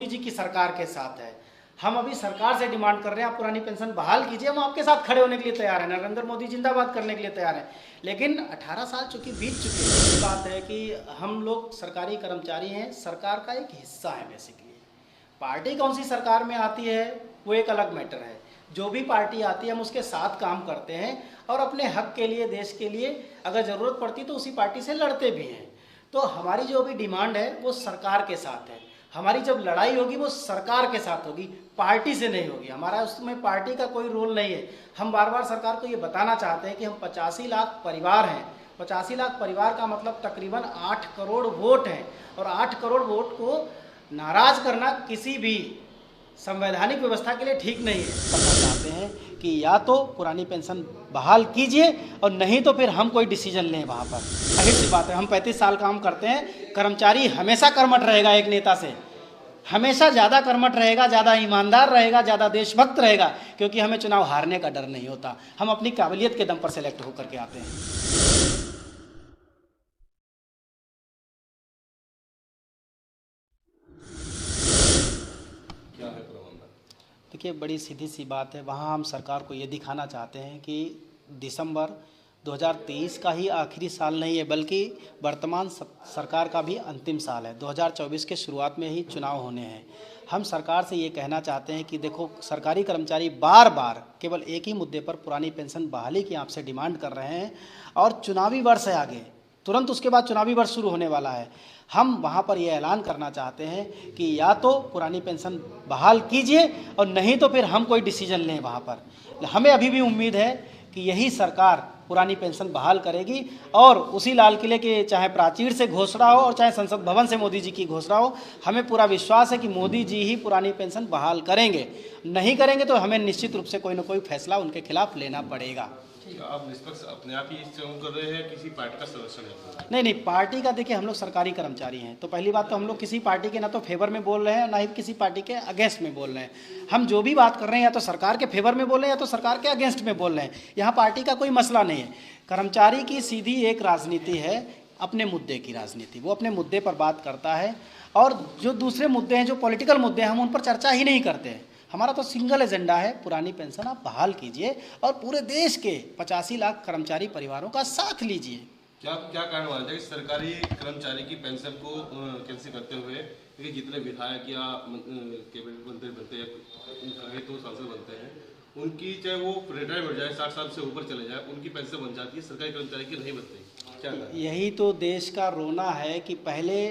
जी की सरकार के साथ है। हम अभी सरकार से डिमांड कर रहे हैं आप पुरानी पेंशन बहाल कीजिए, हम आपके साथ खड़े होने के लिए तैयार हैं, नरेंद्र मोदी जिंदाबाद करने के लिए तैयार हैं। लेकिन 18 साल चूंकि बीत चुके हैं, बात है कि हम लोग सरकारी कर्मचारी हैं, सरकार का एक हिस्सा है बेसिकली। पार्टी कौन सी सरकार में आती है वो एक अलग मैटर है। जो भी पार्टी आती है हम उसके साथ काम करते हैं और अपने हक के लिए, देश के लिए अगर ज़रूरत पड़ती तो उसी पार्टी से लड़ते भी हैं। तो हमारी जो अभी डिमांड है वो सरकार के साथ है। हमारी जब लड़ाई होगी वो सरकार के साथ होगी, पार्टी से नहीं होगी। हमारा उसमें पार्टी का कोई रोल नहीं है। हम बार बार सरकार को ये बताना चाहते हैं कि हम 85 लाख परिवार हैं। 85 लाख परिवार का मतलब तकरीबन 8 करोड़ वोट हैं और 8 करोड़ वोट को नाराज करना किसी भी संवैधानिक व्यवस्था के लिए ठीक नहीं है। करना चाहते हैं कि या तो पुरानी पेंशन बहाल कीजिए और नहीं तो फिर हम कोई डिसीजन लें वहाँ पर। जाहिर सी बात है, हम 35 साल काम करते हैं। कर्मचारी हमेशा कर्मठ रहेगा एक नेता से, हमेशा ज़्यादा कर्मठ रहेगा, ज़्यादा ईमानदार रहेगा, ज़्यादा देशभक्त रहेगा, क्योंकि हमें चुनाव हारने का डर नहीं होता। हम अपनी काबिलियत के दम पर सेलेक्ट होकर के आते हैं। देखिए, बड़ी सीधी सी बात है, वहाँ हम सरकार को ये दिखाना चाहते हैं कि दिसंबर 2023 का ही आखिरी साल नहीं है, बल्कि वर्तमान सरकार का भी अंतिम साल है। 2024 के शुरुआत में ही चुनाव होने हैं। हम सरकार से ये कहना चाहते हैं कि देखो, सरकारी कर्मचारी बार बार केवल एक ही मुद्दे पर पुरानी पेंशन बहाली की आपसे डिमांड कर रहे हैं और चुनावी वर्ष है आगे, तुरंत उसके बाद चुनावी वर्ष शुरू होने वाला है। हम वहाँ पर यह ऐलान करना चाहते हैं कि या तो पुरानी पेंशन बहाल कीजिए और नहीं तो फिर हम कोई डिसीजन लें वहाँ पर। हमें अभी भी उम्मीद है कि यही सरकार पुरानी पेंशन बहाल करेगी और उसी लाल किले के चाहे प्राचीर से घोषणा हो और चाहे संसद भवन से मोदी जी की घोषणा हो, हमें पूरा विश्वास है कि मोदी जी ही पुरानी पेंशन बहाल करेंगे। नहीं करेंगे तो हमें निश्चित रूप से कोई ना कोई फैसला उनके खिलाफ लेना पड़ेगा। आप निष्पक्ष अपने आप ही चुनाव कर रहे हैं, किसी पार्टी का संरक्षण है? नहीं, पार्टी का देखिए, हम लोग सरकारी कर्मचारी हैं, तो पहली बात तो हम लोग किसी पार्टी के ना तो फेवर में बोल रहे हैं, ना ही किसी पार्टी के अगेंस्ट में बोल रहे हैं। हम जो भी बात कर रहे हैं या तो सरकार के फेवर में बोल रहे हैं या तो सरकार के अगेंस्ट में बोल रहे हैं। यहाँ पार्टी का कोई मसला नहीं है। कर्मचारी की सीधी एक राजनीति है, अपने मुद्दे की राजनीति। वो अपने मुद्दे पर बात करता है और जो दूसरे मुद्दे हैं, जो पॉलिटिकल मुद्दे हैं, हम उन पर चर्चा ही नहीं करते हैं। हमारा तो सिंगल एजेंडा है, पुरानी पेंशन आप बहाल कीजिए और पूरे देश के 85 लाख कर्मचारी परिवारों का साथ लीजिए। क्या कारण मानते हैं कि सरकारी कर्मचारी की पेंशन को कैंसिल करते हुए, क्योंकि जितने विधायक या कैबिनेट मंत्री बनते हैं तो सांसद बनते हैं, उनकी चाहे वो रिटायर हो जाए, 60 साल से ऊपर चले जाए, उनकी पेंशन बन जाती है, सरकारी कर्मचारी की नहीं बनती। क्या यही तो देश का रोना है कि पहले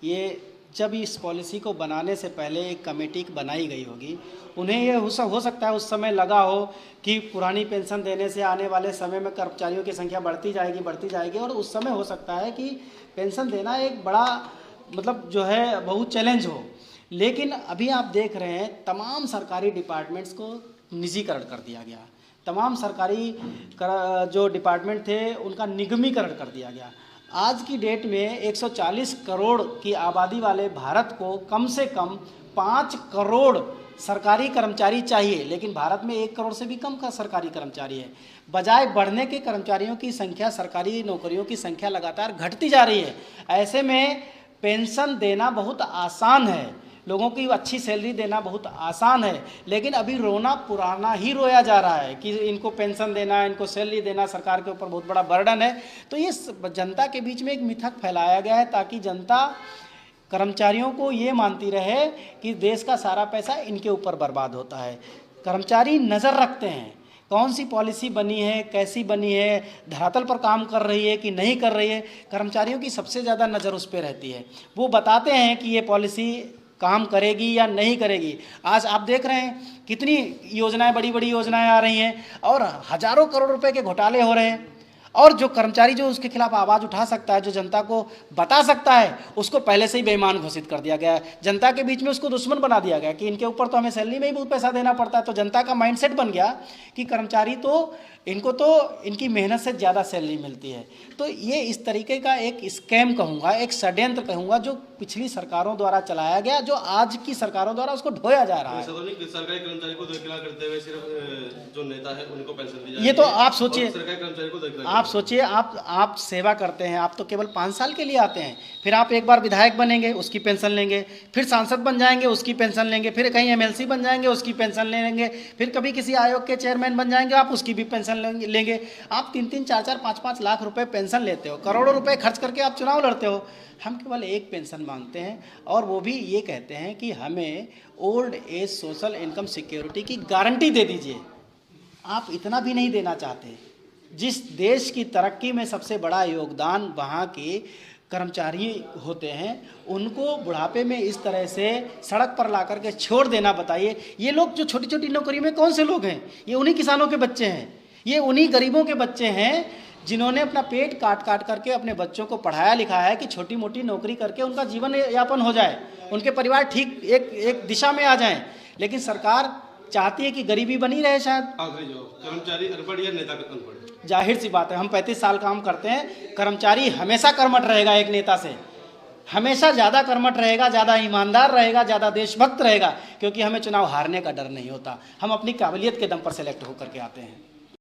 ये जब इस पॉलिसी को बनाने से पहले एक कमेटी बनाई गई होगी, उन्हें ये हो सकता है उस समय लगा हो कि पुरानी पेंशन देने से आने वाले समय में कर्मचारियों की संख्या बढ़ती जाएगी और उस समय हो सकता है कि पेंशन देना एक बड़ा मतलब जो है बहुत चैलेंज हो। लेकिन अभी आप देख रहे हैं तमाम सरकारी डिपार्टमेंट्स को निजीकरण कर दिया गया, तमाम सरकारी जो डिपार्टमेंट थे उनका निगमीकरण कर दिया गया। आज की डेट में 140 करोड़ की आबादी वाले भारत को कम से कम 5 करोड़ सरकारी कर्मचारी चाहिए, लेकिन भारत में 1 करोड़ से भी कम का सरकारी कर्मचारी है। बजाय बढ़ने के कर्मचारियों की संख्या, सरकारी नौकरियों की संख्या लगातार घटती जा रही है। ऐसे में पेंशन देना बहुत आसान है, लोगों की अच्छी सैलरी देना बहुत आसान है, लेकिन अभी रोना पुराना ही रोया जा रहा है कि इनको पेंशन देना, इनको सैलरी देना सरकार के ऊपर बहुत बड़ा बर्डन है। तो ये जनता के बीच में एक मिथक फैलाया गया है ताकि जनता कर्मचारियों को ये मानती रहे कि देश का सारा पैसा इनके ऊपर बर्बाद होता है। कर्मचारी नज़र रखते हैं कौन सी पॉलिसी बनी है, कैसी बनी है, धरातल पर काम कर रही है कि नहीं कर रही है। कर्मचारियों की सबसे ज़्यादा नज़र उस पर रहती है। वो बताते हैं कि ये पॉलिसी काम करेगी या नहीं करेगी। आज आप देख रहे हैं कितनी योजनाएं, बड़ी बड़ी योजनाएं आ रही हैं और हजारों करोड़ रुपए के घोटाले हो रहे हैं, और जो कर्मचारी जो उसके खिलाफ आवाज़ उठा सकता है, जो जनता को बता सकता है, उसको पहले से ही बेईमान घोषित कर दिया गया है। जनता के बीच में उसको दुश्मन बना दिया गया कि इनके ऊपर तो हमें सैलरी में ही बहुत पैसा देना पड़ता है। तो जनता का माइंडसेट बन गया कि कर्मचारी तो इनको तो इनकी मेहनत से ज़्यादा सैलरी मिलती है। तो ये इस तरीके का एक स्कैम कहूँगा, एक षड्यंत्र कहूँगा, जो पिछली सरकारों द्वारा चलाया गया, जो आज की सरकारों द्वारा उसको ढोया जा रहा है। सरकारी कर्मचारी को दखला करते हुए सिर्फ जो नेता है उनको पेंशन दी जाती ये तो है, आप सोचिए, सरकारी कर्मचारी को दखला आप सोचिए, आप सेवा करते हैं, आप तो केवल 5 साल के लिए आते हैं, फिर आप एक बार विधायक बनेंगे उसकी पेंशन लेंगे, फिर सांसद बन जाएंगे उसकी पेंशन लेंगे, फिर कहीं एमएलसी बन जाएंगे उसकी पेंशन लेंगे, फिर कभी किसी आयोग के चेयरमैन बन जाएंगे आप उसकी भी पेंशन लेंगे। आप 3-3, 4-4, 5-5 लाख रुपए पेंशन लेते हो, करोड़ों रुपए खर्च करके आप चुनाव लड़ते हो। हम केवल एक पेंशन मांगते हैं और वो भी ये कहते हैं कि हमें old age social income security की गारंटी दे दीजिए। आप इतना भी नहीं देना चाहते। जिस देश की तरक्की में सबसे बड़ा योगदान वहाँ के कर्मचारी होते हैं, उनको बुढ़ापे में इस तरह से सड़क पर ला करके छोड़ देना, बताइए। ये लोग जो छोटी छोटी नौकरी में कौन से लोग हैं? ये उन्हीं किसानों के बच्चे हैं, ये उन्हीं गरीबों के बच्चे हैं जिन्होंने अपना पेट काट काट करके अपने बच्चों को पढ़ाया लिखाया है कि छोटी मोटी नौकरी करके उनका जीवन यापन हो जाए, उनके परिवार ठीक एक दिशा में आ जाएं। लेकिन सरकार चाहती है कि गरीबी बनी रहे। शायद कर्मचारी अनपढ़ या नेता अनपढ़, जाहिर सी बात है, हम 35 साल काम करते हैं, कर्मचारी हमेशा कर्मठ रहेगा एक नेता से, हमेशा ज़्यादा कर्मठ रहेगा, ज़्यादा ईमानदार रहेगा, ज़्यादा देशभक्त रहेगा, क्योंकि हमें चुनाव हारने का डर नहीं होता। हम अपनी काबिलियत के दम पर सेलेक्ट होकर के आते हैं।